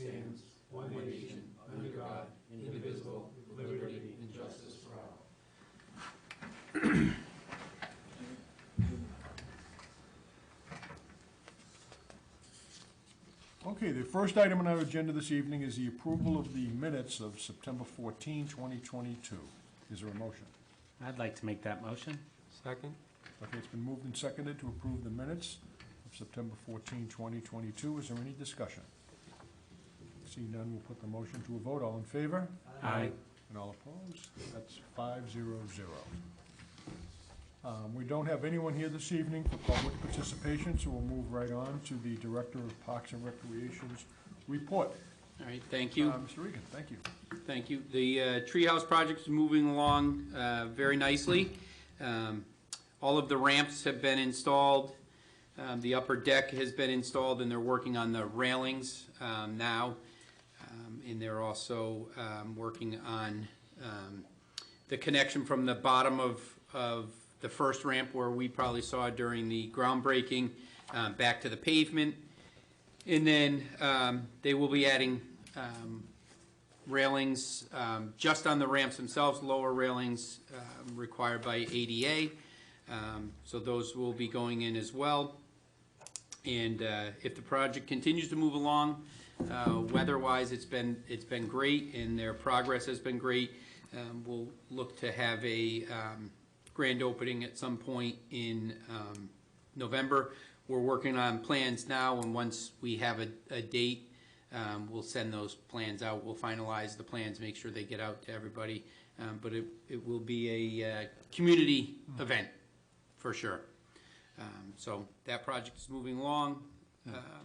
stands, one nation, under God, indivisible, with liberty and justice for all. Okay, the first item on our agenda this evening is the approval of the minutes of September 14, 2022. Is there a motion? I'd like to make that motion. Second? Okay, it's been moved and seconded to approve the minutes of September 14, 2022. Is there any discussion? Seeing none, we'll put the motion to a vote. All in favor? Aye. And all opposed? That's 5-0-0. We don't have anyone here this evening for public participation, so we'll move right on to the Director of Parks and Recreation's report. All right, thank you. Mr. Regan, thank you. Thank you. The treehouse project is moving along very nicely. All of the ramps have been installed. The upper deck has been installed, and they're working on the railings now. And they're also working on the connection from the bottom of the first ramp, where we probably saw during the groundbreaking, back to the pavement. And then they will be adding railings just on the ramps themselves, lower railings required by ADA. So those will be going in as well. And if the project continues to move along, weather-wise, it's been great, and their progress has been great. We'll look to have a grand opening at some point in November. We're working on plans now, and once we have a date, we'll send those plans out. We'll finalize the plans, make sure they get out to everybody. But it will be a community event, for sure. So that project is moving along.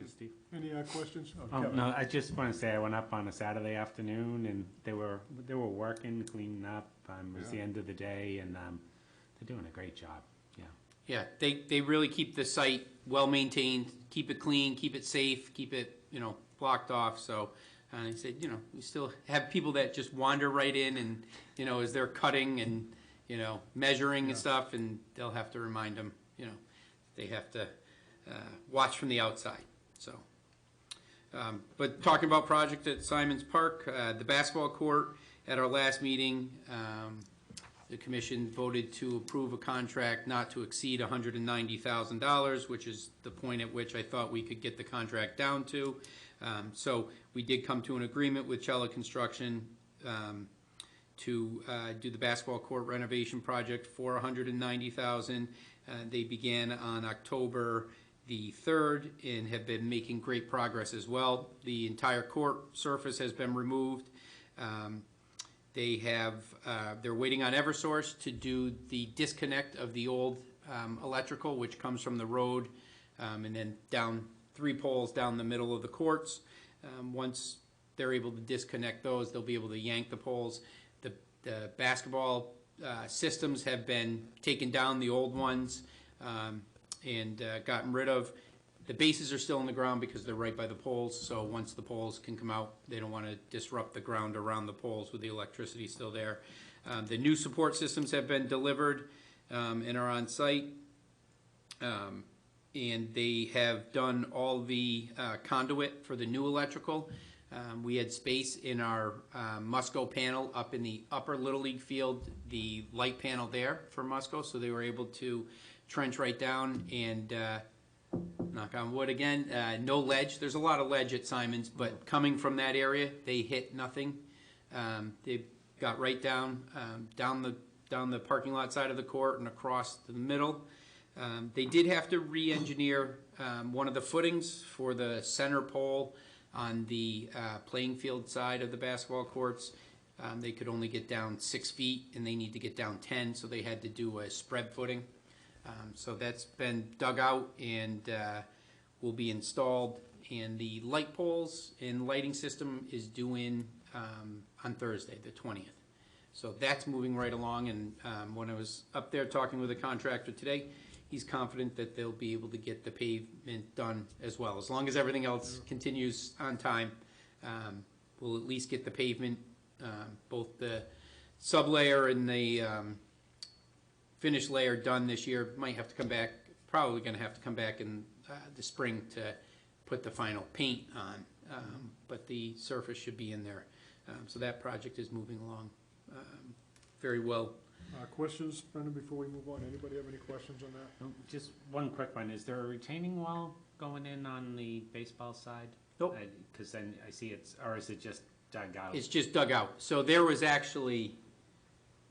Steve. Any questions? Oh, Kevin. no, I just want to say I went up on a Saturday afternoon, and they were working, cleaning up. It was the end of the day, and they're doing a great job. Yeah. Yeah, they really keep the site well maintained, keep it clean, keep it safe, keep it, blocked off. So he said, we still have people that just wander right in, and as they're cutting and measuring and stuff, and they'll have to remind them, they have to watch from the outside. So, but talking about project at Simons Park, the basketball court, at our last meeting, the commission voted to approve a contract not to exceed $190,000, which is the point at which I thought we could get the contract down to. So we did come to an agreement with Cella Construction to do the basketball court renovation project for $190,000. They began on October the 3rd and have been making great progress as well. The entire court surface has been removed. They're waiting on Eversource to do the disconnect of the old electrical, which comes from the road, and then down 3 poles down the middle of the courts. Once they're able to disconnect those, they'll be able to yank the poles. The basketball systems have been taken down, the old ones, and gotten rid of. The bases are still in the ground because they're right by the poles, so once the poles can come out, they don't want to disrupt the ground around the poles with the electricity still there. The new support systems have been delivered and are on site, and they have done all the conduit for the new electrical. We had space in our Musco panel up in the upper Little League field, the light panel there for Musco, so they were able to trench right down and knock on wood again, no ledge. There's a lot of ledge at Simons, but coming from that area, they hit nothing. They got right down the parking lot side of the court and across the middle. They did have to re-engineer one of the footings for the center pole on the playing field side of the basketball courts. They could only get down 6 feet, and they need to get down 10, so they had to do a spread footing. So that's been dug out and will be installed. And the light poles and lighting system is due in on Thursday, the 20th. So that's moving right along. And when I was up there talking with the contractor today, he's confident that they'll be able to get the pavement done as well. As long as everything else continues on time, we'll at least get the pavement, both the sub-layer and the finished layer done this year. Might have to come back, probably going to have to come back in the spring to put the final paint on. but the surface should be in there. So that project is moving along very well. Questions, Brendan, before we move on? Anybody have any questions on that? Just one quick one, is there a retaining wall going in on the baseball side? Nope. Because then I see it's, or is it just dug out? It's just dug out. So there was actually,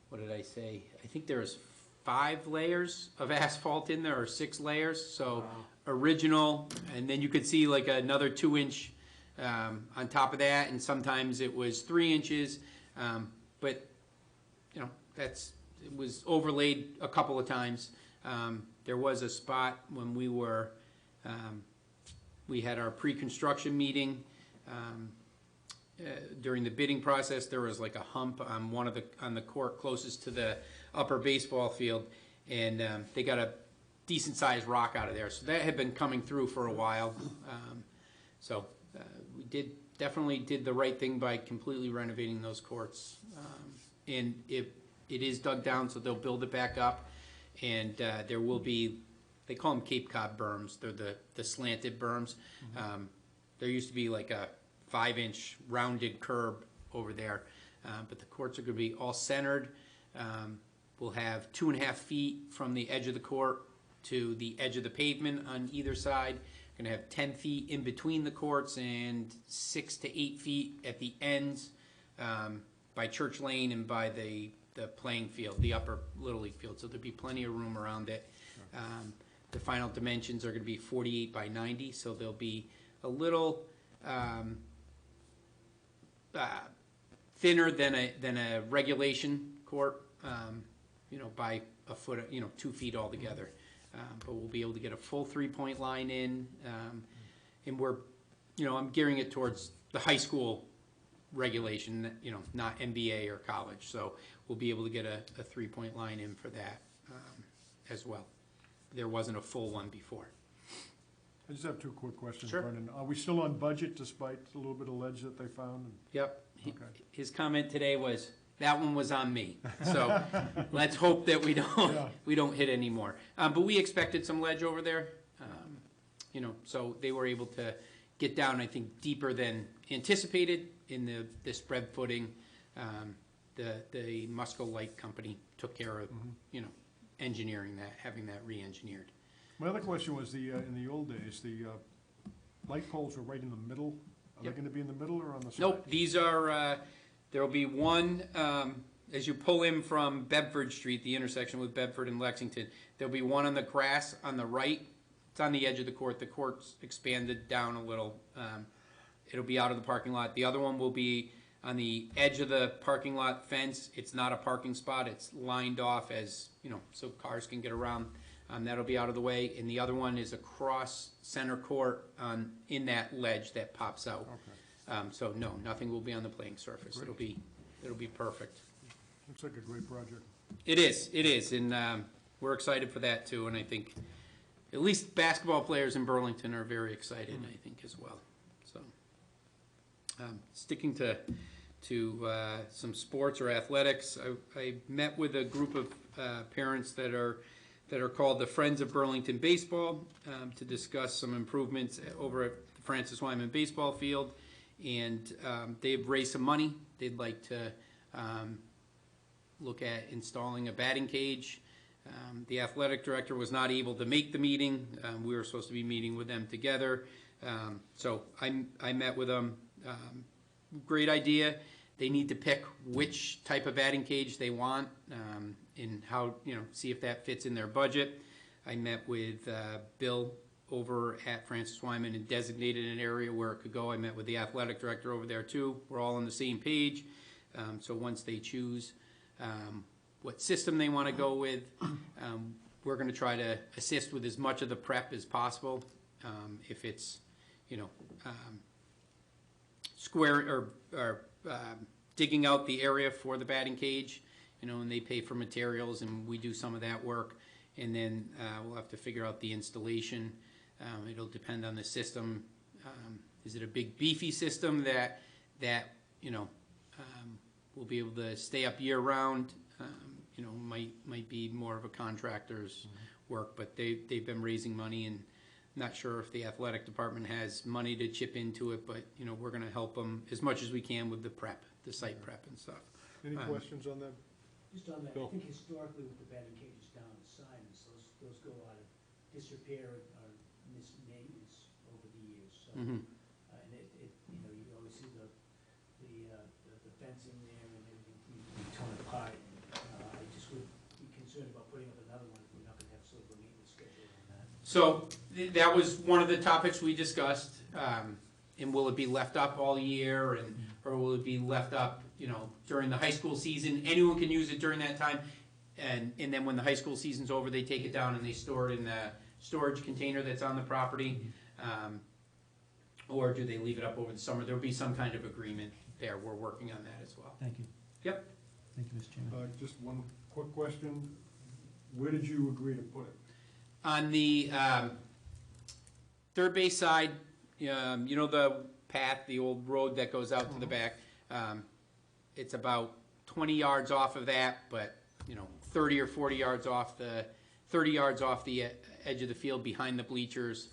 what did I say? I think there was 5 layers of asphalt in there, or 6 layers. So Wow. original, and then you could see like another 2-inch on top of that, and sometimes it was 3 inches. But, you know, it was overlaid a couple of times. There was a spot when we had our pre-construction meeting. During the bidding process, there was like a hump on the court closest to the upper baseball field, and they got a decent sized rock out of there. So that had been coming through for a while. We definitely did the right thing by completely renovating those courts. And it is dug down, so they'll build it back up, and there will be, they call them Cape Cod berms. They're the slanted berms. There used to be like a 5-inch rounded curb over there, but the courts are going to be all centered. We'll have 2.5 feet from the edge of the court to the edge of the pavement on either side. Going to have 10 feet in between the courts and 6 to 8 feet at the ends by Church Lane and by the playing field, the upper Little League field. So there'll be plenty of room around it. The final dimensions are going to be 48 by 90, so there'll be a little thinner than a regulation court, by a foot, 2 feet altogether. But we'll be able to get a full 3-point line in, and we're, I'm gearing it towards the high school regulation, not NBA or college. So we'll be able to get a 3-point line in for that as well. There wasn't a full one before. I just have 2 quick questions, Sure. Brendan. Are we still on budget despite a little bit of ledge that they found? Yep. Okay. His comment today was, that one was on me. So let's hope that we don't Yeah. we don't hit any more. But we expected some ledge over there, so they were able to get down, I think, deeper than anticipated in the spread footing. The Musco Light Company took care of, engineering that, having that re-engineered. My other question was in the old days, the light poles were right in the middle. Are Yep. they going to be in the middle or on the side? Nope, these are, there'll be one, as you pull in from Bedford Street, the intersection with Bedford and Lexington, there'll be one on the grass on the right. It's on the edge of the court. The court's expanded down a little. It'll be out of the parking lot. The other one will be on the edge of the parking lot fence. It's not a parking spot. It's lined off as, so cars can get around. That'll be out of the way. And the other one is across center court in that ledge that pops out. Okay. So no, nothing will be on the playing surface. Great. It'll be perfect. Looks like a great project. It is, and we're excited for that too. And I think at least basketball players in Burlington are very excited, I think, as well. So sticking to some sports or athletics, I met with a group of parents that are called the Friends of Burlington Baseball to discuss some improvements over at the Francis Wyman baseball field, and they've raised some money. They'd like to look at installing a batting cage. The athletic director was not able to make the meeting. We were supposed to be meeting with them together. So I met with them. Great idea. They need to pick which type of batting cage they want and how, see if that fits in their budget. I met with Bill over at Francis Wyman and designated an area where it could go. I met with the athletic director over there too. We're all on the same page. So once they choose what system they want to go with, we're going to try to assist with as much of the prep as possible. If it's, square or digging out the area for the batting cage, and they pay for materials and we do some of that work. And then we'll have to figure out the installation. It'll depend on the system. Is it a big beefy system that will be able to stay up year round? Might be more of a contractor's work, but they've been raising money, and Not sure if the athletic department has money to chip into it, but, you know, we're gonna help them as much as we can with the prep, the site prep and stuff. Any questions on that? Just on that, Bill? I think historically with the batting cages down the sides, those go out of disrepair or mismanagement over the years, so. Mhm. And you know, you always see the fencing there and everything being torn apart. I just would be concerned about putting up another one if we're not gonna have sort of a maintenance schedule on that. So that was one of the topics we discussed. And will it be left up all year, or will it be left up, you know, during the high school season? Anyone can use it during that time, and then when the high school season's over, they take it down and they store it in the storage container that's on the property. Or do they leave it up over the summer? There'll be some kind of agreement there. We're working on that as well. Thank you. Yep. Thank you, Mr. Chairman. Just one quick question. Where did you agree to put it? On the third base side, you know the path, the old road that goes out to the back? It's about 20 yards off of that, but, you know, 30 or 40 yards off the, 30 yards off the edge of the field behind the bleachers,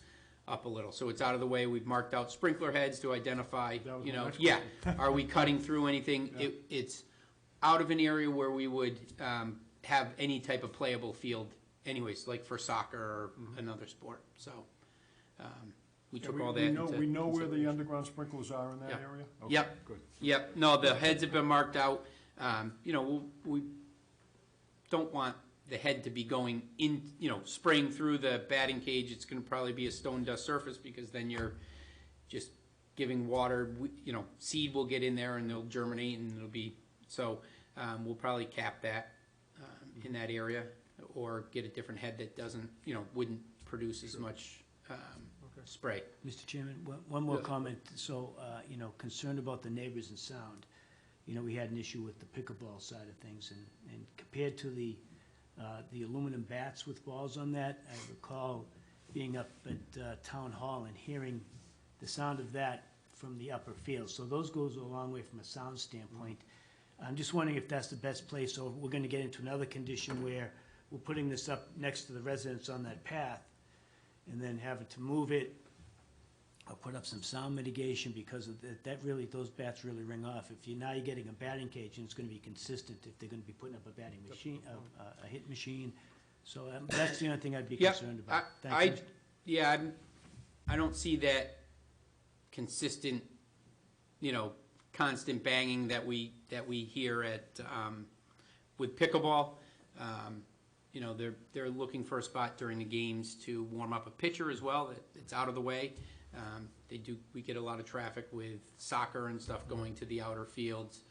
up a little. So it's out of the way. We've marked out sprinkler heads to identify, That was you my know, next yeah, are we cutting through anything? Yeah. It's out of an area where we would have any type of playable field anyways, like for soccer or another sport. So we took all that into We know where the consideration. underground sprinklers are in that Yeah. area? Okay, Yep. good. Yep, no, the heads have been marked out. You know, we don't want the head to be going in, you know, spraying through the batting cage. It's gonna probably be a stone dust surface, because then you're just giving water, you know, seed will get in there and they'll germinate and it'll be, so we'll probably cap that in that area, or get a different head that doesn't, you know, wouldn't produce as much spray. Mr. Chairman, one more Yeah. comment. So, you know, concerned about the neighbors and sound. You know, we had an issue with the pickleball side of things, and compared to the aluminum bats with balls on that, I recall being up at Town Hall and hearing the sound of that from the upper field. So those goes a long way from a sound standpoint. I'm just wondering if that's the best place, or we're gonna get into another condition where we're putting this up next to the residents on that path, and then having to move it, or put up some sound mitigation, because of that really, those bats really ring off. If now you're getting a batting cage, and it's gonna be consistent if they're gonna be putting up a batting machine, a hit machine. So that's the only thing I'd be Yep, concerned about. Thank you. Yeah, I don't see that consistent, you know, constant banging that we hear at, with pickleball. You know, they're looking for a spot during the games to warm up a pitcher as well, it's out of the way. We get a lot of traffic with soccer and stuff going to the outer fields.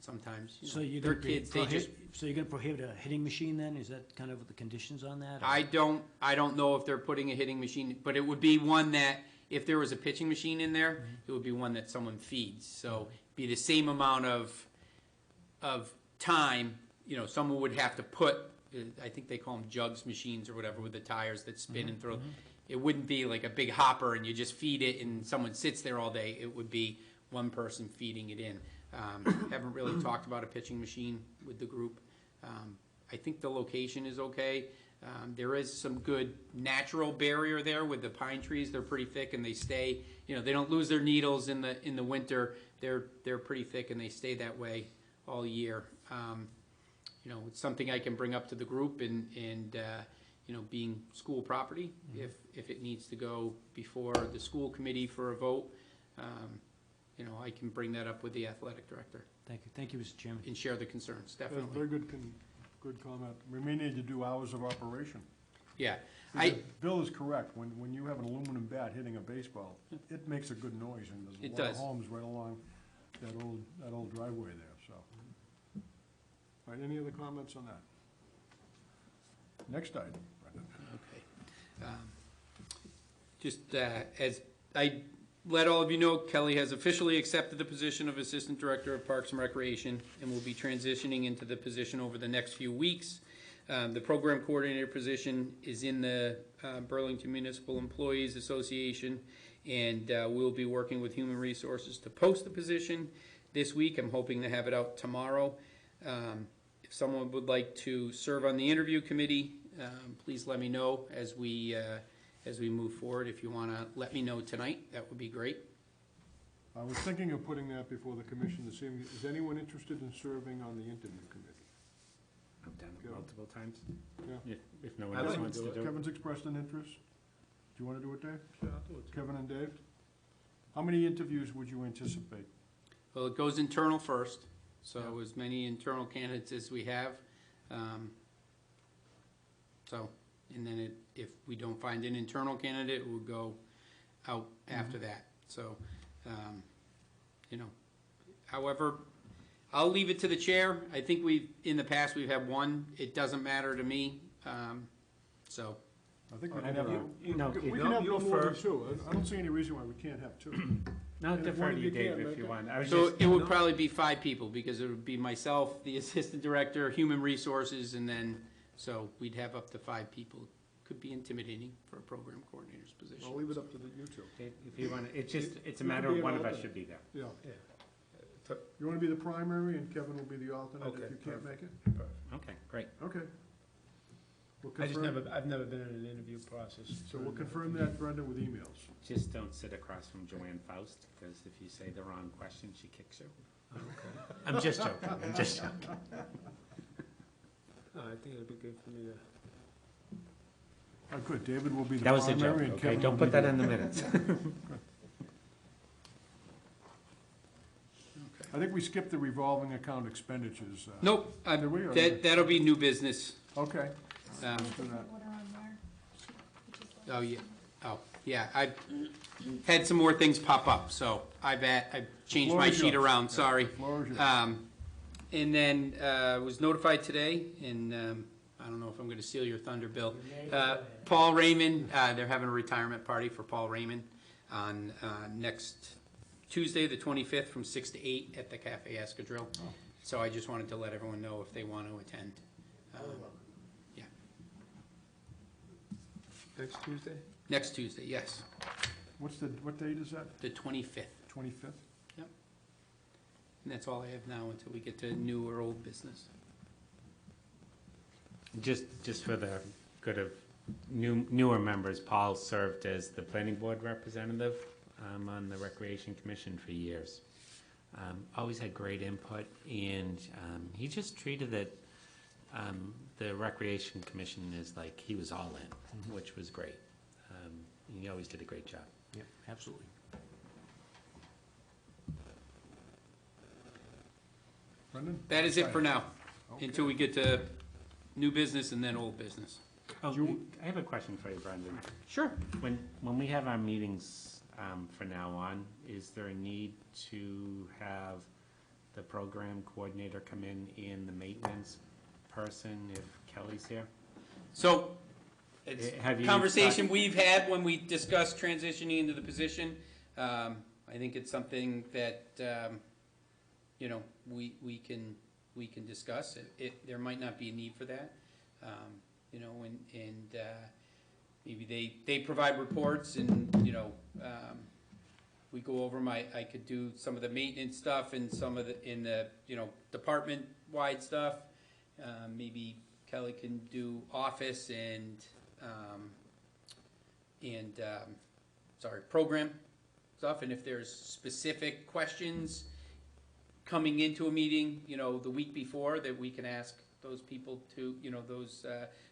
Sometimes, So you you're know, gonna they're kids, they just, so you're gonna prohibit a hitting machine then? Is that kind of the conditions on that? or- I don't know if they're putting a hitting machine, but it would be one that, if there was a pitching machine in there, it would be one that someone feeds. So be the same amount of time, you know, someone would have to put, I think they call them jugs machines or whatever, with the tires that spin and throw. It wouldn't be like a big hopper and you just feed it and someone sits there all day. It would be one person feeding it in. Haven't really talked about a pitching machine with the group. I think the location is okay. There is some good natural barrier there with the pine trees. They're pretty thick and they stay, you know, they don't lose their needles in the winter. They're pretty thick and they stay that way all year. You know, it's something I can bring up to the group, and you know, being school property, if it needs to go before the school committee for a vote, you know, I can bring that up with the athletic director Thank you, Mr. Chairman. and share the concerns, That's definitely. very good comment. We may need to do hours of operation. Yeah, Because Bill is correct. When you have an aluminum bat hitting a baseball, it makes a good noise, and It there's a lot of does. homes right along that old driveway there, so. All right, any other comments on that? Next item, Brendan. okay. Just as I let all of you know, Kelly has officially accepted the position of Assistant Director of Parks and Recreation and will be transitioning into the position over the next few weeks. The program coordinator position is in the Burlington Municipal Employees Association, and we'll be working with Human Resources to post the position this week. I'm hoping to have it out tomorrow. If someone would like to serve on the interview committee, please let me know as we as we move forward. If you want to let me know tonight, that would be great. I was thinking of putting that before the commission this evening. Is anyone interested in serving on the interview committee? I've done it Go. multiple times. Yeah. If no one I'd else like wants to to do do it. Kevin's expressed an interest. Do you want to do it, Dave? Sure, I'll do it. Kevin and Dave? How many interviews would you anticipate? Well, it goes internal first, so as many internal candidates as we have. So, and then if we don't find an internal candidate, we'll go out after that. So, however, I'll leave it to the chair. I think in the past, we've had one. It doesn't matter to me. So, I think we I can don't have, know. No, we you can have go no more than first. two. I don't see any reason why we can't have two. No, And if defer one to of you, you Dave, can't if make you it. want. I was so just, it would probably be 5 people, because it would be myself, the assistant director, human resources, and then, so we'd have up to 5 people. Could be intimidating for a program coordinator's position. I'll leave it up to you two. Dave, if you want, it's just, it's a You matter can be of an one of us alternate. should be there. Yeah. Yeah. You want to be the primary and Kevin will be the alternate Okay, if you can't make it? Okay, great. Okay. We'll I've never been in an interview process. So we'll confirm that, Brenda, with emails. Just don't sit across from Joanne Faust, because if you say the wrong question, she kicks you. Okay. I'm just joking, I'm just joking. I think it'd be good for me to. Oh, good, David will be the That was a primary joke, and okay? Kevin Don't will put be that the- in the minutes. I think we skipped the revolving account expenditures. Nope, Did we, or- that'll be new business. Okay. Um, Let's do that. What are on there? Oh, yeah, I've had some more things pop up, so I've changed Floor my is sheet yours. around, sorry. Floor is yours. And then, was notified today, and, I don't know if I'm gonna steal your thunder, Bill. Paul Raymond, they're having a retirement party for Paul Raymond on, next Tuesday, the 25th, from 6 to 8 at the Cafe Escadrille. Oh. So I just wanted to let everyone know if they want to attend. Yeah, Next Tuesday? next Tuesday, yes, What date is that? the 25th. 25th? And that's all I have now until we get to new or old business. Just for the good of newer members, Paul served as the planning board representative on the Recreation Commission for years. Always had great input, and he just treated it, the Recreation Commission is like, he was all in, which was great. He always did a great job. Yep, absolutely. Brendan? That is it for now, Okay. until we get to new business and then old business. Oh, You- I have a question for you, Brendan. Sure. When we have our meetings from now on, is there a need to have the program coordinator come in and the maintenance person if Kelly's here? So, it's Have you conversation we've had when we discussed transitioning into the position. I think it's something that, we can discuss. There might not be a need for that, and maybe they provide reports and, we go over I could do some of the maintenance stuff and some of the, department-wide stuff. Maybe Kelly can do office and program stuff, and if there's specific questions coming into a meeting, the week before, that we can ask those people to, those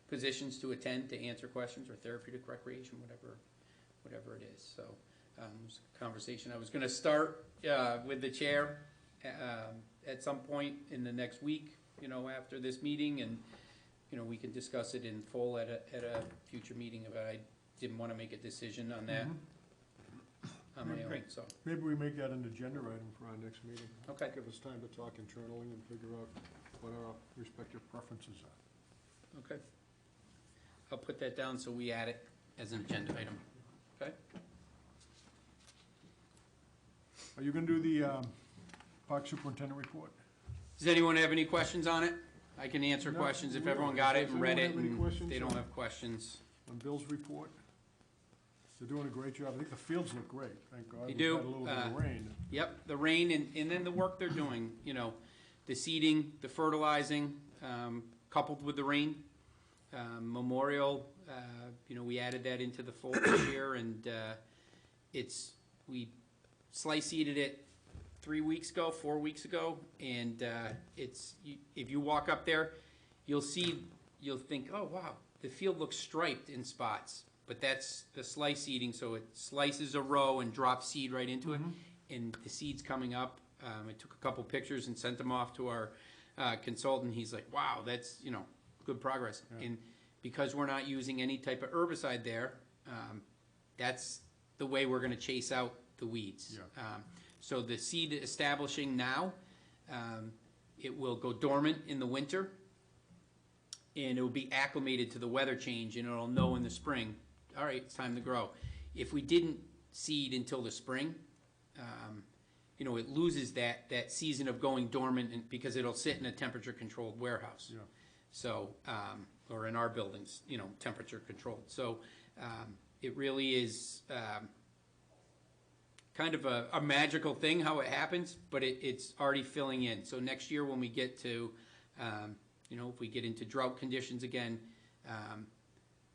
positions to attend, to answer questions, or therapeutic recreation, whatever it is, so. It was a conversation I was gonna start with the chair at some point in the next week, after this meeting, and, we can discuss it in full at a future meeting, but I didn't wanna make a decision on that on my own, Great. so, Maybe we make that an agenda item for our next meeting. okay, Give us time to talk internally and figure out what our respective preferences are. okay. I'll put that down so we add it as an agenda item, okay? Are you gonna do the park superintendent report? Does anyone have any questions on it? I can answer No, questions if we everyone don't. got it Does and read it, anyone have any and questions they don't on- have questions. On Bill's report? They're doing a great job. I think the fields look great, thank God. They We've do, had a little bit of rain. Yep, the rain and then the work they're doing, the seeding, the fertilizing, coupled with the rain. Memorial, We added that into the fold this year, and we slice seeded it 4 weeks ago, and if you walk up there, you'll think, oh, wow, the field looks striped in spots, but that's the slice seeding, so it slices a row and drops seed right into it, and the seed's coming up. I took a couple pictures and sent them off to our consultant. He's like, wow, that's, good progress. Yeah. And because we're not using any type of herbicide there, that's the way we're gonna chase out the weeds. Yeah. So the seed establishing now, it will go dormant in the winter, and it will be acclimated to the weather change, and it'll know in the spring, all right, it's time to grow. If we didn't seed until the spring, it loses that season of going dormant, and because it'll sit in a temperature-controlled warehouse. Yeah. So, or in our buildings, temperature-controlled. So, it really is kind of a magical thing how it happens, but it's already filling in. So next year when we get to, if we get into drought conditions again,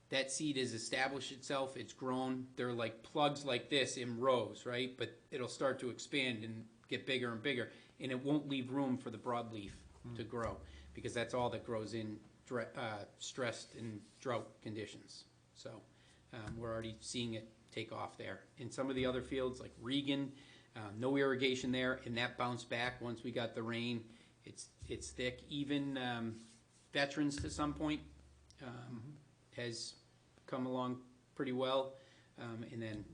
that seed has established itself, it's grown. They're like plugs like this in rows, right? But it'll start to expand and get bigger and bigger, and it won't leave room for the broadleaf to grow, because that's all that grows in stressed and drought conditions. So we're already seeing it take off there. In some of the other fields, like Regan, no irrigation there, and that bounced back once we got the rain. It's thick. Even Veterans to some point has come along pretty well, and then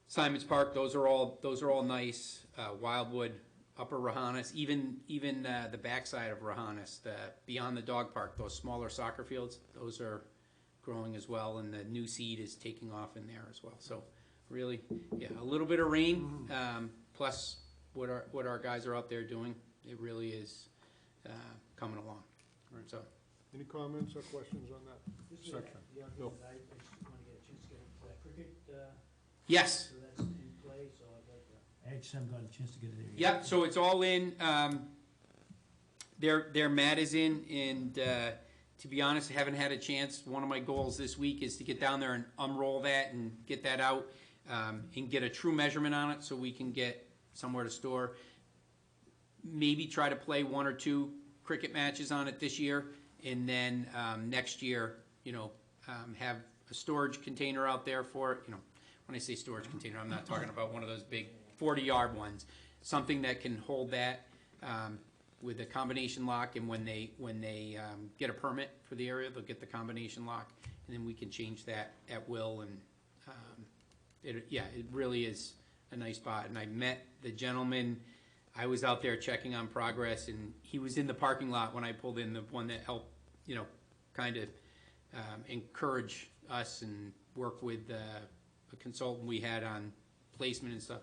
Simons Park. Those are all nice. Wildwood, Upper Rohannes, even the backside of Rohannes, beyond the dog park, those smaller soccer fields, those are growing as well, and the new seed is taking off in there as well. So really, a little bit of rain, plus what our guys are out there doing, it really is coming along. Right. So. Any comments or questions on that section? Yeah, No. I just want to get a chance to get that cricket, Yes. so that's in play, so I'd like to. I just haven't gotten a chance to get it there yet. Yep, so it's all in. Their mat is in, and to be honest, I haven't had a chance. One of my goals this week is to get down there and unroll that and get that out, and get a true measurement on it so we can get somewhere to store. Maybe try to play 1 or 2 cricket matches on it this year, and then next year, have a storage container out there for it. When I say storage container, I'm not talking about one of those big 40-yard ones. Something that can hold that with a combination lock, and when they get a permit for the area, they'll get the combination lock, and then we can change that at will. And it really is a nice spot. And I met the gentleman. I was out there checking on progress, and he was in the parking lot when I pulled in, the one that helped, kind of encourage us and work with a consultant we had on placement and stuff.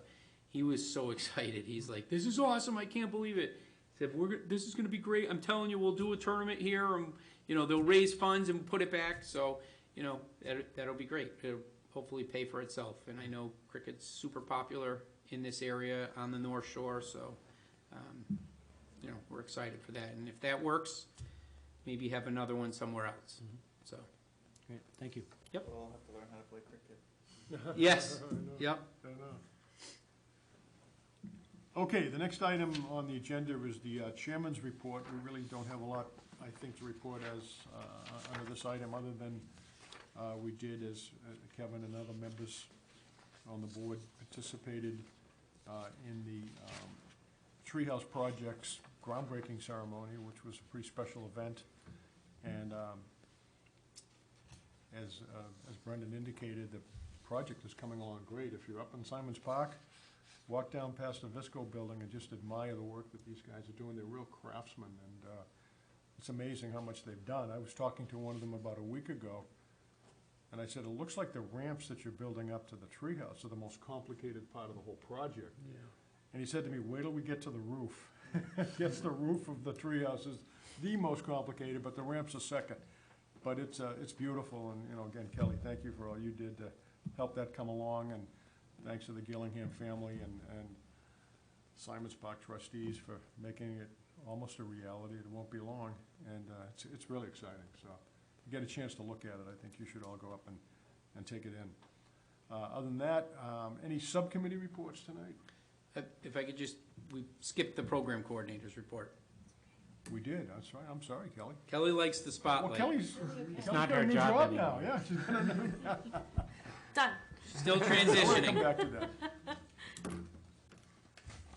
He was so excited. He's like, "This is awesome! I can't believe it." He said, "This is going to be great. I'm telling you, we'll do a tournament here, and they'll raise funds and put it back. So, that'll be great. It'll hopefully pay for itself." And I know cricket's super popular in this area on the North Shore, so we're excited for that. And if that works, maybe have another one somewhere else. So, Great, thank you. yep. We'll all have to learn how to play cricket. Yes. I know, Yep. I know. Okay, the next item on the agenda is the chairman's report. We really don't have a lot, I think, to report as under this item, other than we did, as Kevin and other members on the board participated in the Treehouse Project's groundbreaking ceremony, which was a pretty special event. And as Brendan indicated, the project is coming along great. If you're up in Simons Park, walk down past the Visco building and just admire the work that these guys are doing. They're real craftsmen, and it's amazing how much they've done. I was talking to one of them about a week ago, and I said, "It looks like the ramps that you're building up to the treehouse are the most complicated part of the whole project." Yeah. And he said to me, "Wait till we get to the roof." Yes, the roof of the treehouse is the most complicated, but the ramps are second. But it's beautiful, and again, Kelly, thank you for all you did to help that come along, and thanks to the Gillingham family and Simons Park trustees for making it almost a reality. It won't be long, and it's really exciting. So get a chance to look at it, I think you should all go up and take it in. Other than that, any subcommittee reports tonight? If I could just, we skipped the program coordinator's report. We did, that's right, I'm sorry, Kelly. Kelly likes the Well, spotlight. Kelly's It's got not a her new job now, anymore. yeah. She's got a new- Done. Still We'll come transitioning. back to that. Do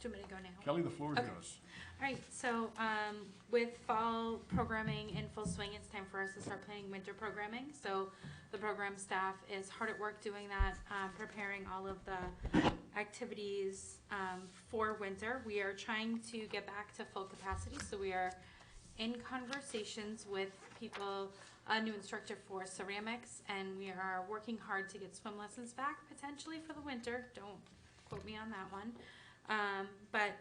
you want me to go now? Kelly, the floor is Okay. yours. All right, so with fall programming in full swing, it's time for us to start planning winter programming. So the program staff is hard at work doing that, preparing all of the activities for winter. We are trying to get back to full capacity, so we are in conversations with people, a new instructor for ceramics, and we are working hard to get swim lessons back potentially for the winter. Don't quote me on that one. But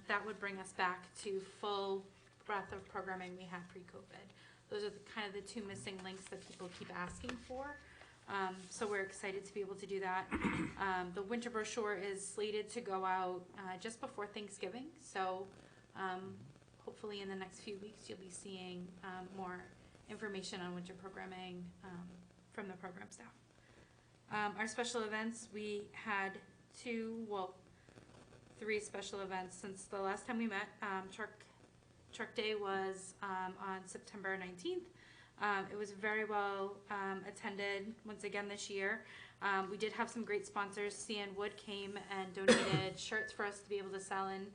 that would bring us back to full breadth of programming we had pre-COVID. Those are kind of the two missing links that people keep asking for. So we're excited to be able to do that. The winter brochure is slated to go out just before Thanksgiving. So hopefully in the next few weeks you'll be seeing more information on winter programming from the program staff. Our special events, we had three special events since the last time we met. Truck Day was on September 19th. It was very well attended once again this year. We did have some great sponsors. CN Wood came and donated shirts for us to be able to sell and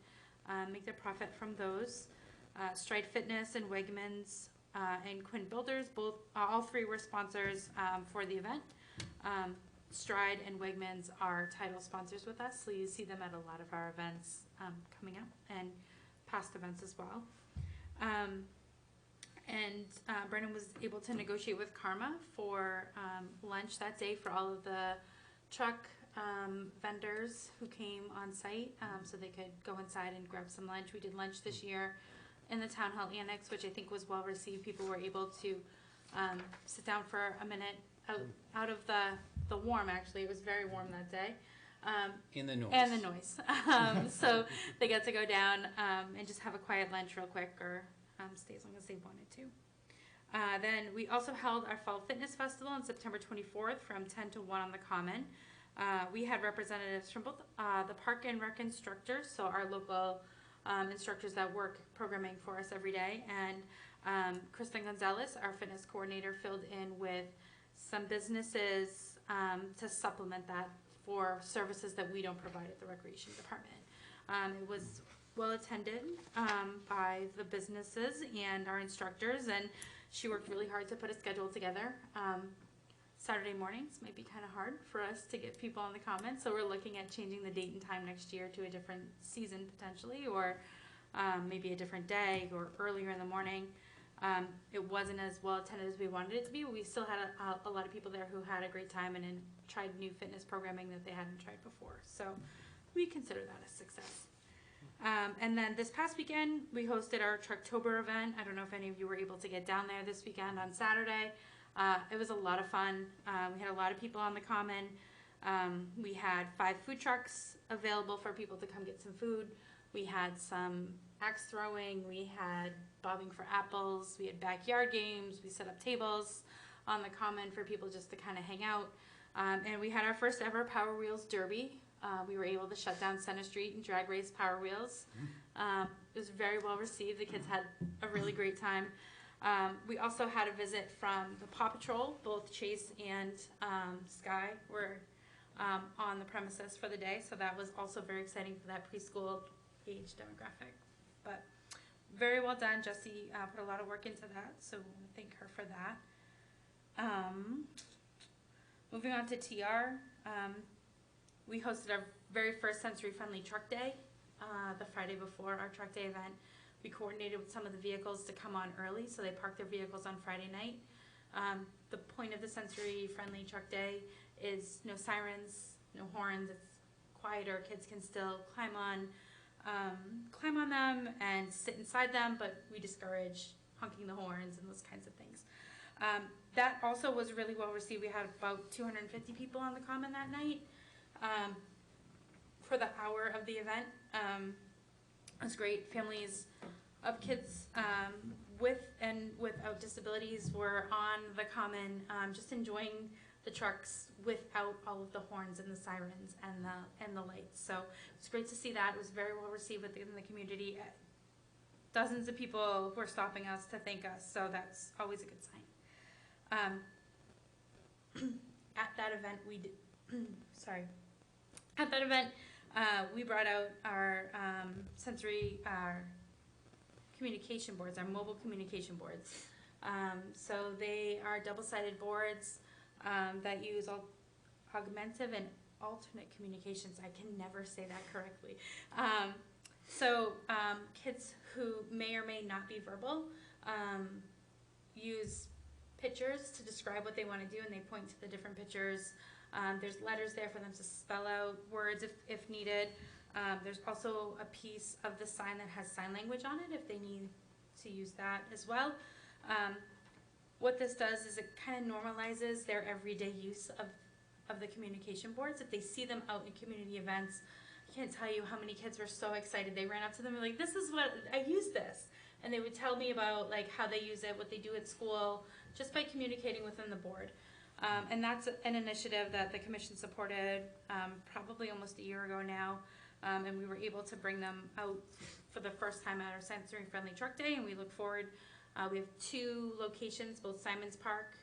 make their profit from those. Stride Fitness and Wegmans and Quinn Builders, all three were sponsors for the event. Stride and Wegmans are title sponsors with us, so you see them at a lot of our events coming up and past events as well. Brennan was able to negotiate with Karma for lunch that day for all of the truck vendors who came on site, so they could go inside and grab some lunch. We did lunch this year in the Town Hall Annex, which I think was well received. People were able to sit down for a minute out of the warm, actually. It was very warm that day. In the noise. And the noise. So they got to go down and just have a quiet lunch real quick, or stay as long as they wanted to. Then we also held our Fall Fitness Festival on September 24th from 10 to 1 on the Common. We had representatives from both the Park and Rec instructors, so our local instructors that work programming for us every day, and Kristen Gonzalez, our fitness coordinator, filled in with some businesses to supplement that for services that we don't provide at the Recreation Department. It was well attended by the businesses and our instructors, and she worked really hard to put a schedule together. Saturday mornings might be kind of hard for us to get people on the Common, so we're looking at changing the date and time next year to a different season potentially, or maybe a different day or earlier in the morning. It wasn't as well attended as we wanted it to be. We still had a lot of people there who had a great time and tried new fitness programming that they hadn't tried before. So we consider that a success. And then this past weekend, we hosted our Trucktober event. I don't know if any of you were able to get down there this weekend on Saturday. It was a lot of fun. We had a lot of people on the Common. We had 5 food trucks available for people to come get some food. We had some axe throwing. We had bobbing for apples. We had backyard games. We set up tables on the Common for people just to kind of hang out. And we had our first ever Power Wheels Derby. We were able to shut down Center Street and drag race Power Wheels. It was very well received. The kids had a really great time. We also had a visit from the Paw Patrol. Both Chase and Sky were on the premises for the day, so that was also very exciting for that preschool age demographic. But very well done. Jessie put a lot of work into that, so we want to thank her for that. Moving on to TR, we hosted our very first Sensory Friendly Truck Day the Friday before our Truck Day event. We coordinated with some of the vehicles to come on early, so they parked their vehicles on Friday night. The point of the Sensory Friendly Truck Day is no sirens, no horns. It's quieter. Kids can still climb on them and sit inside them, but we discourage honking the horns and those kinds of things. That also was really well received. We had about 250 people on the Common that night for the hour of the event. It was great. Families of kids with and without disabilities were on the common, just enjoying the trucks without all of the horns and the sirens and the lights. So it's great to see that. It was very well received within the community. Dozens of people were stopping us to thank us, so that's always a good sign. At that event, we did, sorry. At that event, we brought out our our communication boards, our mobile communication boards. So they are double-sided boards that use augmentative and alternate communications. I can never say that correctly. So kids who may or may not be verbal use pictures to describe what they want to do, and they point to the different pictures. There's letters there for them to spell out words if needed. There's also a piece of the sign that has sign language on it if they need to use that as well. What this does is it kind of normalizes their everyday use of the communication boards. If they see them out in community events, I can't tell you how many kids were so excited. They ran up to them and were like, this is what, I use this. And they would tell me about like how they use it, what they do at school, just by communicating within the board. And that's an initiative that the commission supported probably almost a year ago now. And we were able to bring them out for the first time at our Sensory Friendly Truck Day, and we look forward. We have 2 locations, both Simons Park,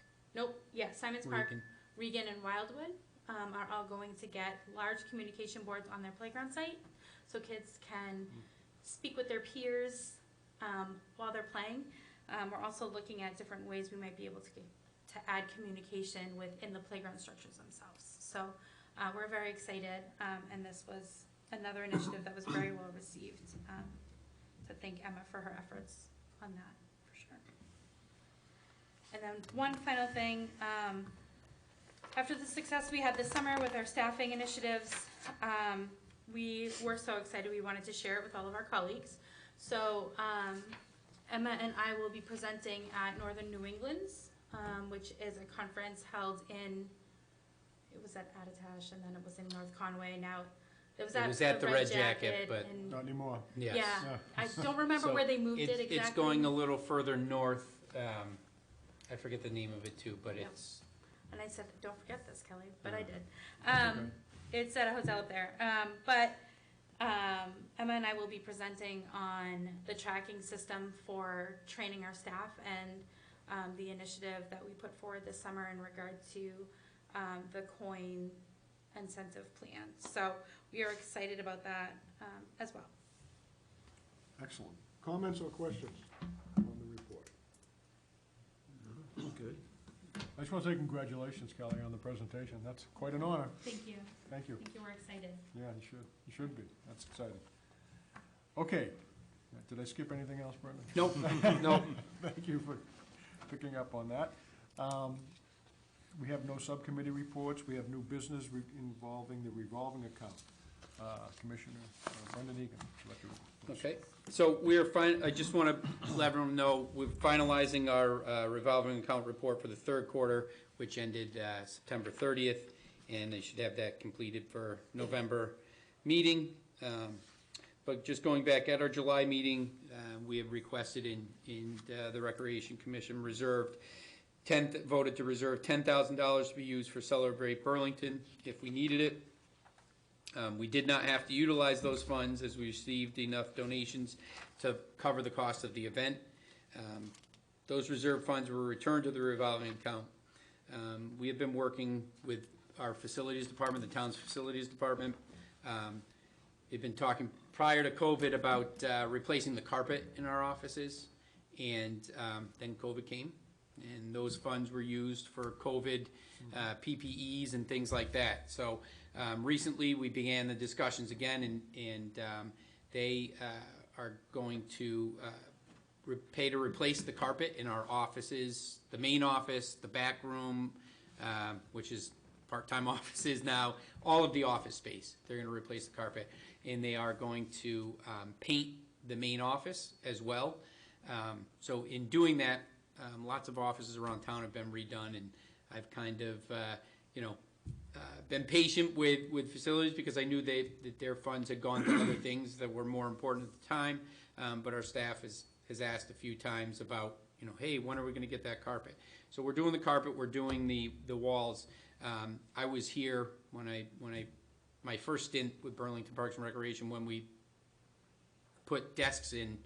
Simons Park, Regan and Wildwood are all going to get large communication boards on their playground site, so kids can speak with their peers while they're playing. We're also looking at different ways we might be able to add communication within the playground structures themselves. So we're very excited, and this was another initiative that was very well received. To thank Emma for her efforts on that, for sure. And then one final thing, after the success we had this summer with our staffing initiatives, we were so excited we wanted to share it with all of our colleagues. So Emma and I will be presenting at Northern New England's, which is a conference held it was at Attitash, and then it was in North Conway. Now it was at the Red Jacket, but Not anymore. yes. yeah, I don't remember So where they moved it exactly. It's going a little further north. I forget the name of it too, but Yep. it's. And I said, don't forget this, Kelly, but I did. Okay. It's at a hotel up there. But Emma and I will be presenting on the tracking system for training our staff and the initiative that we put forward this summer in regard to the COIN incentive plan. So we are excited about that as well. Excellent. Comments or questions on the report? Good. I just want to say congratulations, Kelly, on the presentation. That's quite an honor. Thank you. Thank you. Thank you. We're excited. Yeah, you should. You should be. That's exciting. Okay. Did I skip anything else, Brendan? Nope, nope. Thank you for picking up on that. We have no subcommittee reports. We have new business involving the revolving account. Commissioner Brendan Egan, Director. Okay, so I just want to let everyone know, we're finalizing our revolving account report for the 3rd quarter, which ended September 30th, and they should have that completed for November meeting. But just going back at our July meeting, we have requested in the Recreation Commission voted to reserve $10,000 to be used for Celebrate Burlington if we needed it. We did not have to utilize those funds as we received enough donations to cover the cost of the event. Those reserve funds were returned to the revolving account. We have been working with our facilities department, the town's facilities department. They've been talking prior to COVID about replacing the carpet in our offices, and then COVID came, and those funds were used for COVID PPEs and things like that. So recently we began the discussions again, and they are going to pay to replace the carpet in our offices, the main office, the back room, which is part-time offices now, all of the office space. They're going to replace the carpet, and they are going to paint the main office as well. So in doing that, lots of offices around town have been redone, and I've kind of, been patient with facilities because I knew that their funds had gone to other things that were more important at the time. But our staff has asked a few times about, hey, when are we gonna get that carpet? So we're doing the carpet, we're doing the walls. I was here my first stint with Burlington Parks and Recreation, when we put desks in,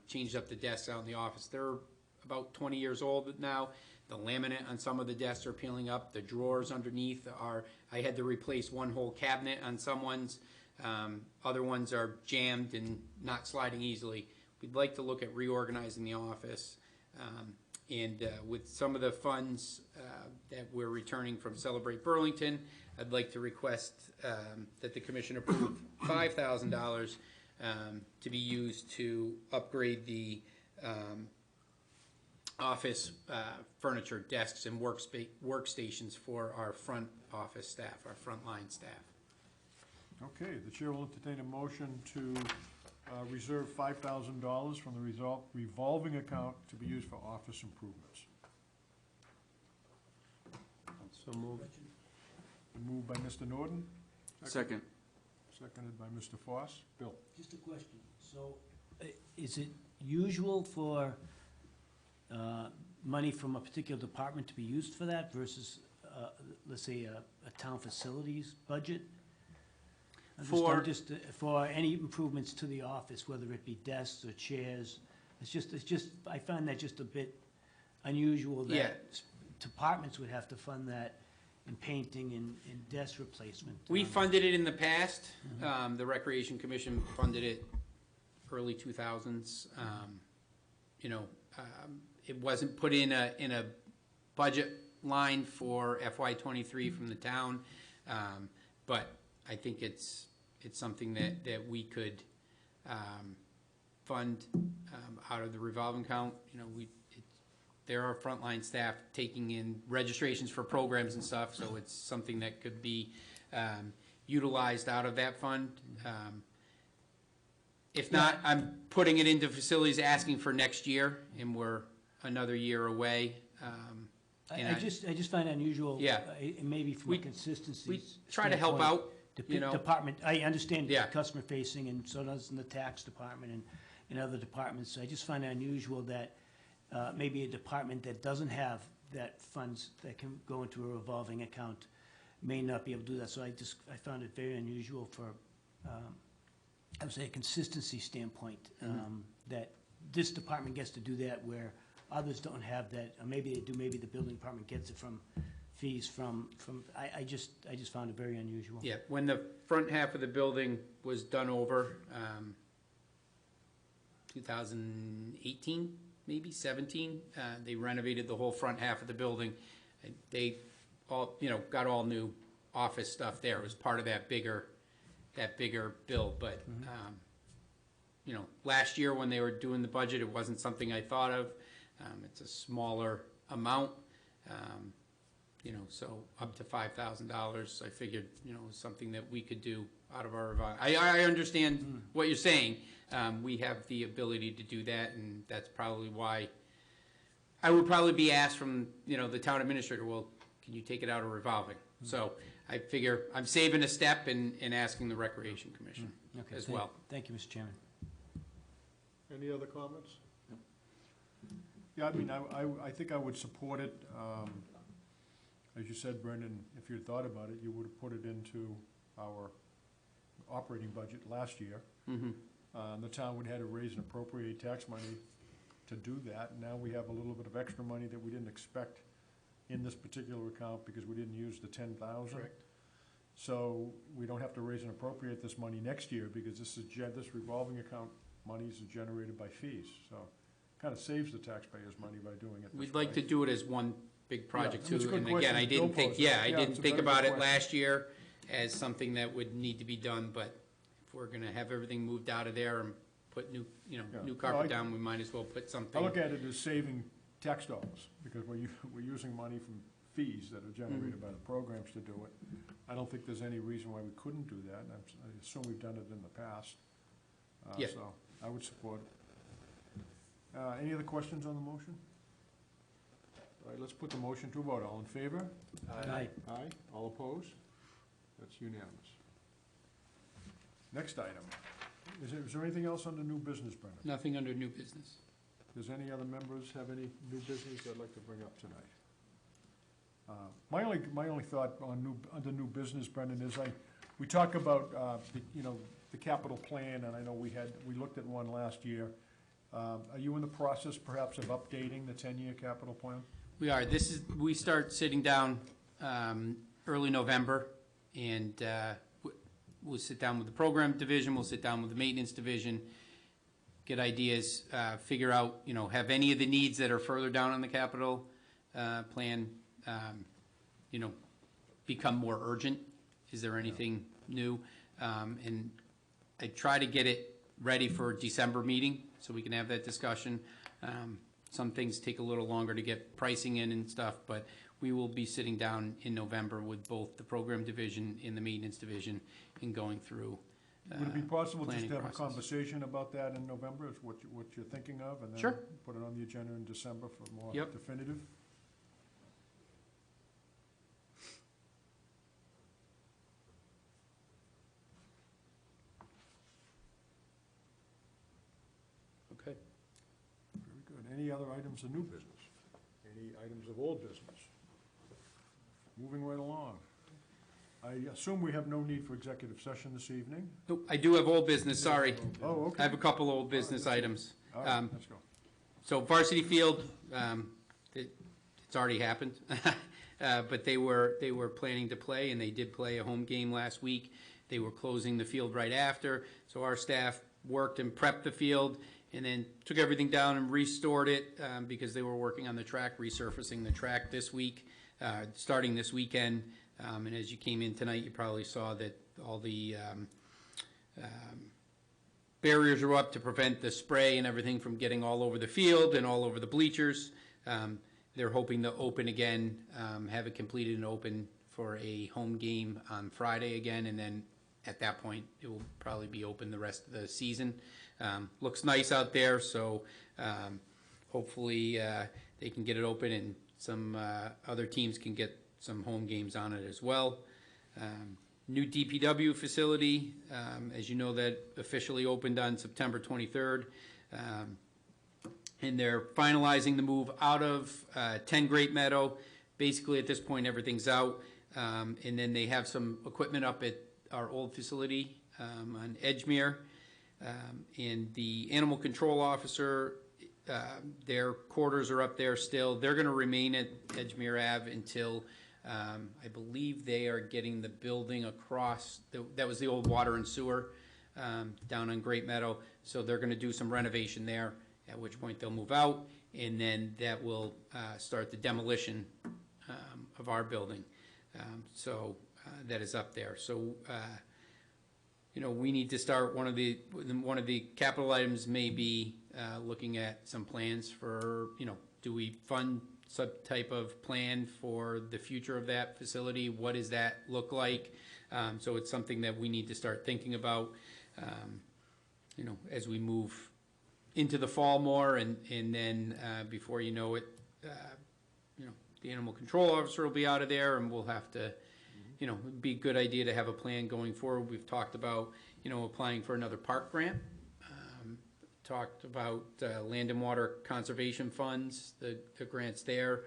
changed up the desks out in the office. They're about 20 years old now. The laminate on some of the desks are peeling up. The drawers underneath I had to replace one whole cabinet on some ones. Other ones are jammed and not sliding easily. We'd like to look at reorganizing the office. And with some of the funds that we're returning from Celebrate Burlington, I'd like to request that the commission approve $5,000 to be used to upgrade the office furniture, desks, and workstations for our front office staff, our frontline staff. Okay, the chair will entertain a motion to reserve $5,000 from the revolving account to be used for office improvements. So moved. Moved by Mr. Norton, Second. seconded by Mr. Foss. Bill? Just a question. So, is it usual for money from a particular department to be used for that versus, let's say, a town facilities budget? For- For any improvements to the office, whether it be desks or chairs, it's just, I find that just a bit unusual Yeah. that departments would have to fund that in painting and desk replacement. We funded it in the past. The Recreation Commission funded it early 2000s. It wasn't put in a budget line for FY '23 from the town, but I think it's something that we could fund out of the revolving account. There are frontline staff taking in registrations for programs and stuff, so it's something that could be utilized out of that fund. If not, I'm putting it into facilities, asking for next year, and we're another year away. And I just find it unusual. Yeah. Maybe from We- a consistency. We try to help standpoint. out, The department, I understand Yeah. customer facing, and so does the tax department and other departments. So I just find it unusual that maybe a department that doesn't have that funds that can go into a revolving account may not be able to do that. So I found it very unusual for, I would say, a consistency standpoint, that this department gets to do that where others don't have that, or maybe they do, maybe the building department gets it from fees from, I just found it very unusual. Yeah, when the front half of the building was done over, 2018, maybe 17, they renovated the whole front half of the building. They all, got all new office stuff there. It was part of that bigger bill, but, last year when they were doing the budget, it wasn't something I thought of. It's a smaller amount, so up to $5,000, I figured, was something that we could do out of our revolving. I understand what you're saying. We have the ability to do that, and that's probably why I would probably be asked from, the town administrator, well, can you take it out of revolving? So I figure I'm saving a step in asking the Recreation Commission Okay, as well. Thank you, Mr. Chairman. Any other comments? Yeah, I mean, I think I would support it. As you said, Brendan, if you'd thought about it, you would have put it into our operating budget last year. The town would have had to raise and appropriate tax money to do that. Now we have a little bit of extra money that we didn't expect in this particular account because we didn't use the 10,000. Correct. So we don't have to raise and appropriate this money next year because this revolving account monies are generated by fees. So kind of saves the taxpayers money by doing it this We'd like way. to do it as one big project Yeah, it's a too. good And again, question I Bill didn't think, posed. yeah, I Yeah, didn't it's a think very about good it question. last year as something that would need to be done, but if we're gonna have everything moved out of there and put new Yeah. new No, carpet I- down, we might as well put I something. look at it as saving tax dollars, because we're using money from fees that are generated by the programs to do it. I don't think there's any reason why we couldn't do that, and I assume we've done it in the past. Yeah. So, I would support it. Any other questions on the motion? All right, let's put the motion to a vote. All in favor? Aye. Aye. All opposed? That's unanimous. Next item. Is there anything else under new business, Brendan? Nothing under new business. Does any other members have any new business they'd like to bring up tonight? My only thought on under new business, Brendan, is we talk about, the capital plan, and I know we looked at one last year. Are you in the process perhaps of updating the 10-year capital plan? We are. We start sitting down early November, and we'll sit down with the program division, we'll sit down with the maintenance division, get ideas, figure out, have any of the needs that are further down on the capital plan, become more urgent? Is there anything new? And I try to get it ready for December meeting, so we can have that discussion. Some things take a little longer to get pricing in and stuff, but we will be sitting down in November with both the program division and the maintenance division and going through Would it be possible just planning to have a process. conversation about that in November, is what you're thinking of? And then Sure. put it on the agenda in December for more Yep. definitive? Okay. Very good. Any other items of new business? Any items of old business? Moving right along. I assume we have no need for executive session this evening? Nope, I do have old business, sorry. Oh, I okay. have a couple old business items. All right, let's go. So Varsity Field, it's already happened, but they were planning to play, and they did play a home game last week. They were closing the field right after, so our staff worked and prepped the field, and then took everything down and restored it, because they were working on the track, resurfacing the track this week, starting this weekend. And as you came in tonight, you probably saw that all the barriers are up to prevent the spray and everything from getting all over the field and all over the bleachers. They're hoping to open again, have it completed and open for a home game on Friday again, and then at that point, it will probably be open the rest of the season. Looks nice out there, so hopefully they can get it open, and some other teams can get some home games on it as well. New DPW facility, as you know, that officially opened on September 23rd. And they're finalizing the move out of 10 Great Meadow. Basically, at this point, everything's out. And then they have some equipment up at our old facility on Edgemere. And the animal control officer, their quarters are up there still. They're gonna remain at Edgemere Ave until I believe they are getting the building across, that was the old water and sewer down on Great Meadow. So they're gonna do some renovation there, at which point they'll move out, and then that will start the demolition of our building. So that is up there. So, we need to start, one of the capital items may be looking at some plans for, do we fund some type of plan for the future of that facility? What does that look like? So it's something that we need to start thinking about, as we move into the fall more, and then before you know it, the animal control officer will be out of there, and we'll have to, it'd be a good idea to have a plan going forward. We've talked about, applying for another park grant. Talked about land and water conservation funds, the grants there.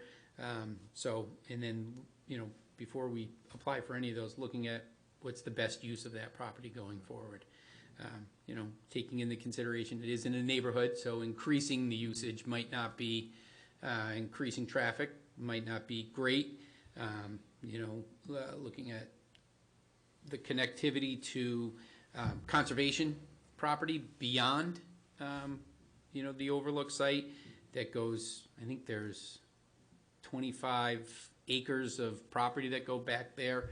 So, and then, before we apply for any of those, looking at what's the best use of that property going forward. Taking into consideration it is in a neighborhood, so increasing the usage might not be, increasing traffic might not be great. Looking at the connectivity to conservation property beyond the overlook site that goes, I think there's 25 acres of property that go back there.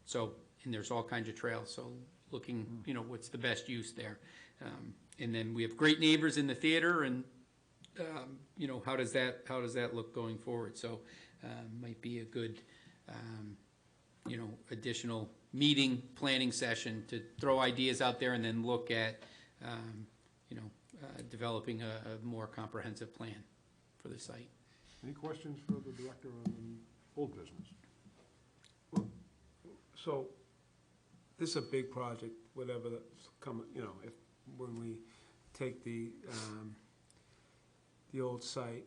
So, and there's all kinds of trails, so looking, what's the best use there. And then we have great neighbors in the theater, and, how does that look going forward? So, might be a good, additional meeting, planning session to throw ideas out there, and then look at, developing a more comprehensive plan for the site. Any questions for the director on the old business? So, this is a big project, whatever that's coming, you know, when we take the old site,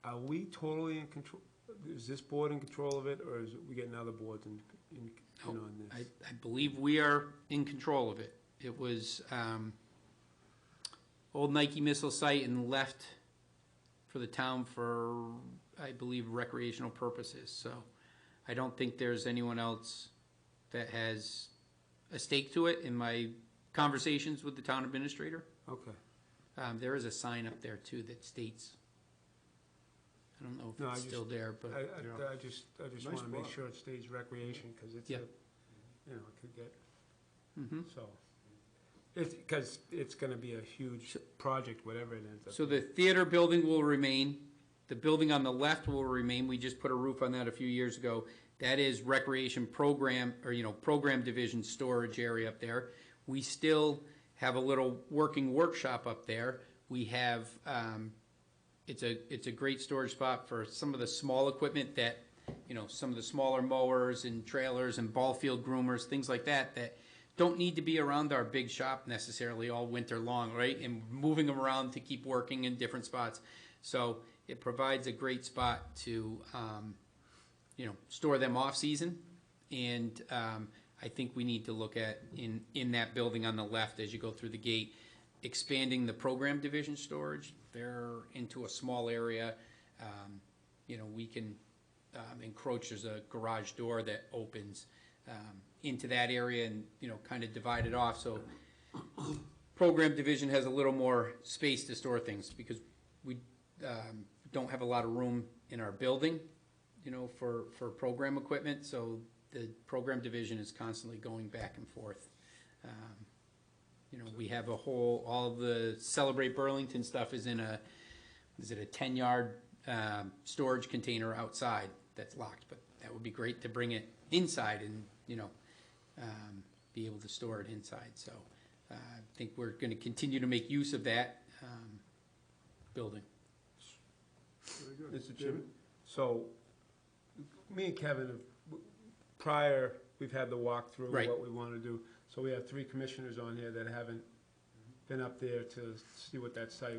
are we totally in control? Is this board in control of it, or is it, we getting other boards in on this? I believe we are in control of it. It was, old Nike missile site and left for the town for, I believe, recreational purposes, so I don't think there's anyone else that has a stake to it in my conversations with the town administrator. Okay. There is a sign up there too that states, I don't know No, if I it's just- still there, but, I just Nice wanna make spot. sure it stays recreation, cause it's a, Yeah. you know, it could get, mhm. so. It's, cause it's gonna be a huge project, whatever it ends up. So the theater building will remain, the building on the left will remain, we just put a roof on that a few years ago. That is recreation program, or, you know, program division storage area up there. We still have a little working workshop up there. We have, it's a great storage spot for some of the small equipment that, you know, some of the smaller mowers and trailers and ball field groomers, things like that, that don't need to be around our big shop necessarily all winter long, right? And moving them around to keep working in different spots. So it provides a great spot to, you know, store them off-season. And I think we need to look at, in that building on the left as you go through the gate, expanding the program division storage. They're into a small area. You know, we can encroach, there's a garage door that opens into that area and, you know, kind of divide it off. So program division has a little more space to store things because we don't have a lot of room in our building, you know, for program equipment. So the program division is constantly going back and forth. You know, we have all the Celebrate Burlington stuff is in a 10-yard storage container outside that's locked, but that would be great to bring it inside and, you know, be able to store it inside. So I think we're gonna continue to make use of that building. Very good. Mr. Chairman, so, me and Kevin have, prior, we've had the walkthrough, Right. what we wanna do. So we have 3 commissioners on here that haven't been up there to see what that site,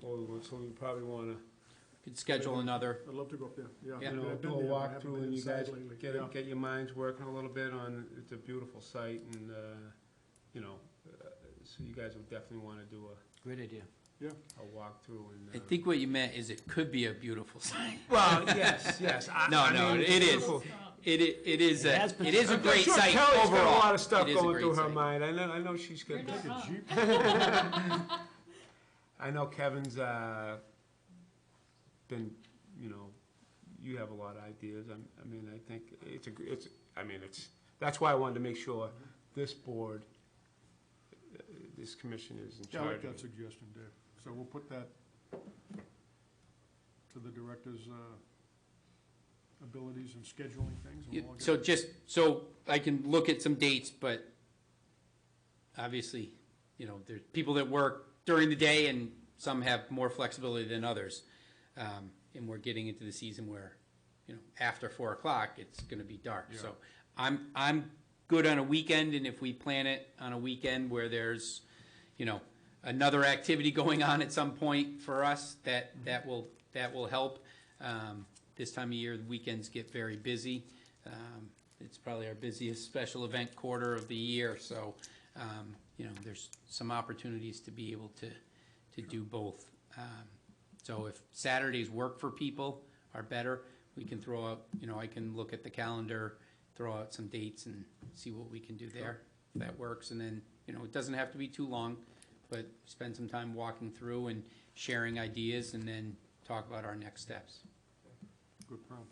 so we probably wanna, Could schedule another, I'd love to go up there, yeah. Yeah. you know, I've been do a there, I haven't walkthrough been and you inside guys lately. Yeah. get your minds working a little bit on, it's a beautiful site and, you know, so you guys would definitely wanna do Great idea. a walkthrough and. I think what you meant is it could be a beautiful site. Well, yes. No, no, it's it is. beautiful. It is It has a, been- it is a I'm great sure site Kelly's overall. got a lot of stuff It is a going great through her site. mind. I know she's got. Take a Jeep. I know Kevin's been, you know, you have a lot of ideas. I mean, I think it's that's why I wanted to make sure this board, this commission is in Yeah, I like charge of that it. suggestion, Dave. So we'll put that to the director's abilities and scheduling things. and You- we'll all get- So just, so I can look at some dates, but obviously, you know, there's people that work during the day and some have more flexibility than others. And we're getting into the season where, you know, after 4 o'clock, it's gonna be dark. Yeah. So I'm good on a weekend, and if we plan it on a weekend where there's, you know, another activity going on at some point for us, that will help. This time of year, the weekends get very busy. It's probably our busiest special event quarter of the year, so, you know, there's some opportunities to be able to do both. So if Saturdays work for people are better, we can throw out, you know, I can look at the calendar, throw out some dates and see what we can do there, if that works. And then, you know, it doesn't have to be too long, but spend some time walking through and sharing ideas and then talk about our next steps. Good plan.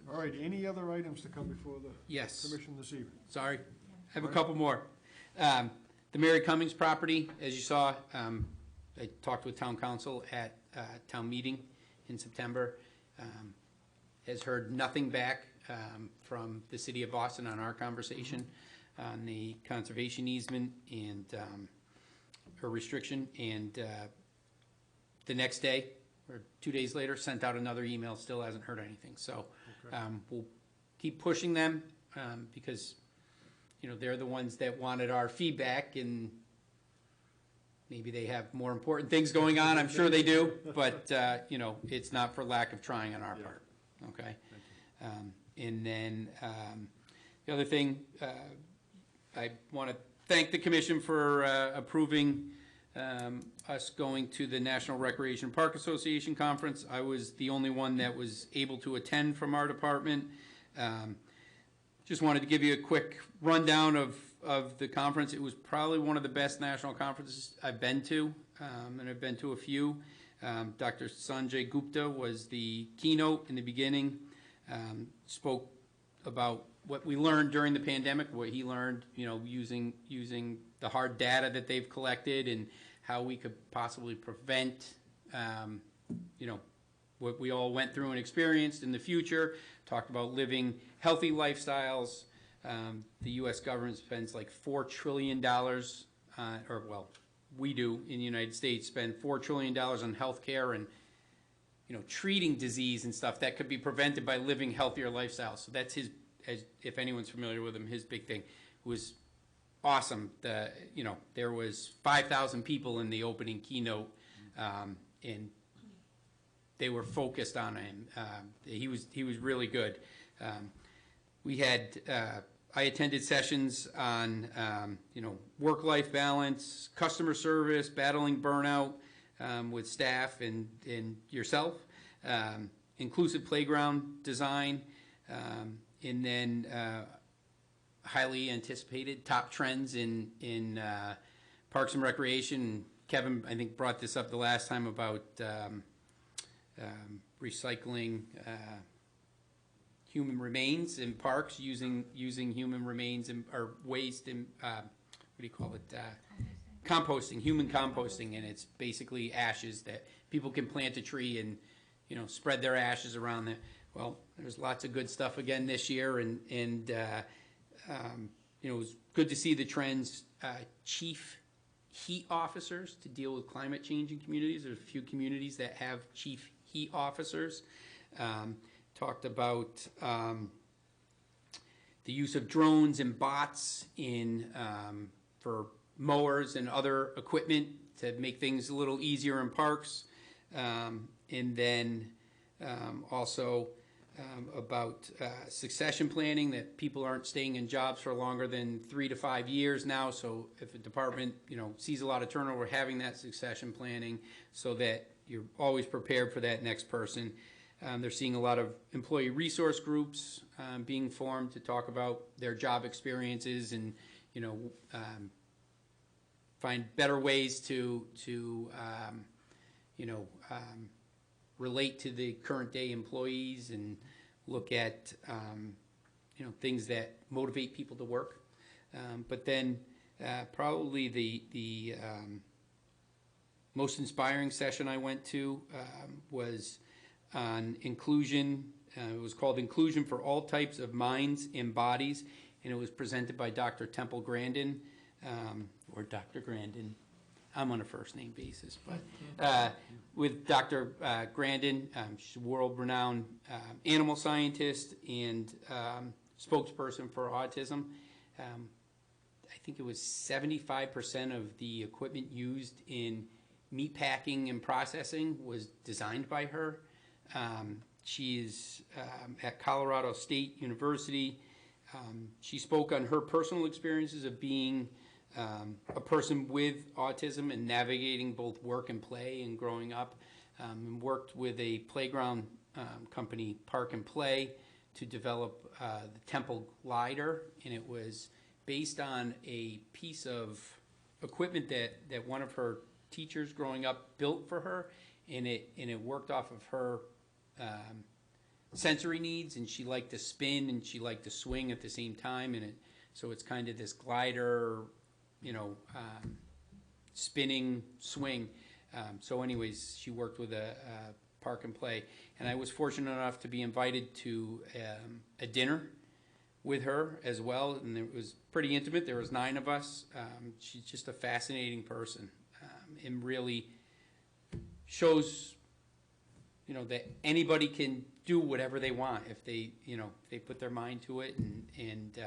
All right, any other items to come before the Yes. commission this evening? Sorry, I have a couple more. The Mary Cummings property, as you saw, I talked with town council at town meeting in September. Has heard nothing back from the city of Boston on our conversation on the conservation easement and her restriction. And the next day, or 2 days later, sent out another email, still hasn't heard anything. So we'll keep pushing them. because, you know, they're the ones that wanted our feedback, and maybe they have more important things going on, I'm sure they do, but, you know, it's not for lack of trying on our part, okay? And then, the other thing, I want to thank the commission for approving us going to the National Recreation Park Association Conference. I was the only one that was able to attend from our department. Just wanted to give you a quick rundown of the conference. It was probably one of the best national conferences I've been to, and I've been to a few. Dr. Sanjay Gupta was the keynote in the beginning, spoke about what we learned during the pandemic, what he learned, you know, using the hard data that they've collected, and how we could possibly prevent, you know, what we all went through and experienced in the future. Talked about living healthy lifestyles. The U.S. government spends like $4 trillion, or well, we do in the United States, spend $4 trillion on healthcare and, you know, treating disease and stuff that could be prevented by living healthier lifestyles. So that's his, as if anyone's familiar with him, his big thing. It was awesome. You know, there was 5,000 people in the opening keynote, and they were focused on him. He was really good. We had, I attended sessions on, you know, work-life balance, customer service, battling burnout with staff and yourself, inclusive playground design, and then highly anticipated top trends in Parks and Recreation. Kevin, I think, brought this up the last time about recycling human remains in parks, using human remains or waste in, what do you call it? Composting, human composting, and it's basically ashes that people can plant a tree and, you know, spread their ashes around there. Well, there's lots of good stuff again this year, and you know, it was good to see the trends. Chief heat officers to deal with climate change in communities. There's a few communities that have chief heat officers. Talked about the use of drones and bots in for mowers and other equipment to make things a little easier in parks. And then also about succession planning, that people aren't staying in jobs for longer than 3 to 5 years now. So if a department, you know, sees a lot of turnover, having that succession planning so that you're always prepared for that next person. They're seeing a lot of employee resource groups being formed to talk about their job experiences and, you know, find better ways to you know, relate to the current day employees and look at, you know, things that motivate people to work. But then probably the most inspiring session I went to was on inclusion. It was called Inclusion for All Types of Minds and Bodies, and it was presented by Dr. Temple Grandin, or Dr. Grandin. I'm on a first name basis, but with Dr. Grandin. She's a world-renowned animal scientist and spokesperson for autism. I think it was 75% of the equipment used in meat packing and processing was designed by her. She's at Colorado State University. She spoke on her personal experiences of being a person with autism and navigating both work and play and growing up, and worked with a playground company, Park and Play, to develop the Temple Glider, and it was based on a piece of equipment that one of her teachers growing up built for her, and it worked off of her sensory needs, and she liked to spin and she liked to swing at the same time, and so it's kind of this glider, you know, spinning swing. So anyways, she worked with a Park and Play, and I was fortunate enough to be invited to a dinner with her as well, and it was pretty intimate. There was 9 of us. She's just a fascinating person, and really shows, you know, that anybody can do whatever they want if they, you know, they put their mind to it, and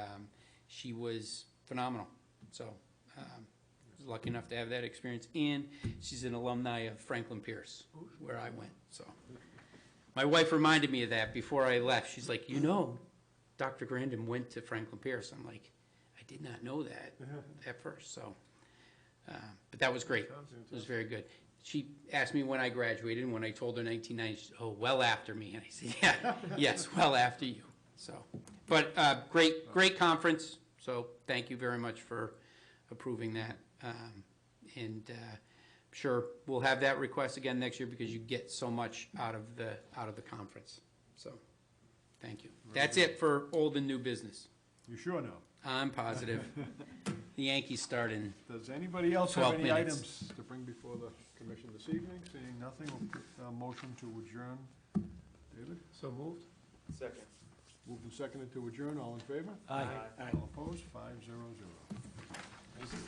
she was phenomenal. So, was lucky enough to have that experience, and she's an alumni of Franklin Pierce, where I went, so. My wife reminded me of that before I left. She's like, you know, Dr. Grandin went to Franklin Pierce. I'm like, I did not know that at first, so. But that was great. It was very good. She asked me when I graduated, and when I told her 1990, she said, oh, well after me. And I said, yeah, yes, well after you. So, but great conference. So thank you very much for approving that. And sure, we'll have that request again next year because you get so much out of the conference. So, thank you. That's it for old and new business. You sure now? I'm positive. The Yankees start in. Does anybody else have 12 any minutes. items to bring before the commission this evening? Seeing nothing, we'll put a motion to adjourn. David? So moved? Second. Moved and seconded to adjourn, all in favor? Aye. All opposed, 5-0-0. Thank you.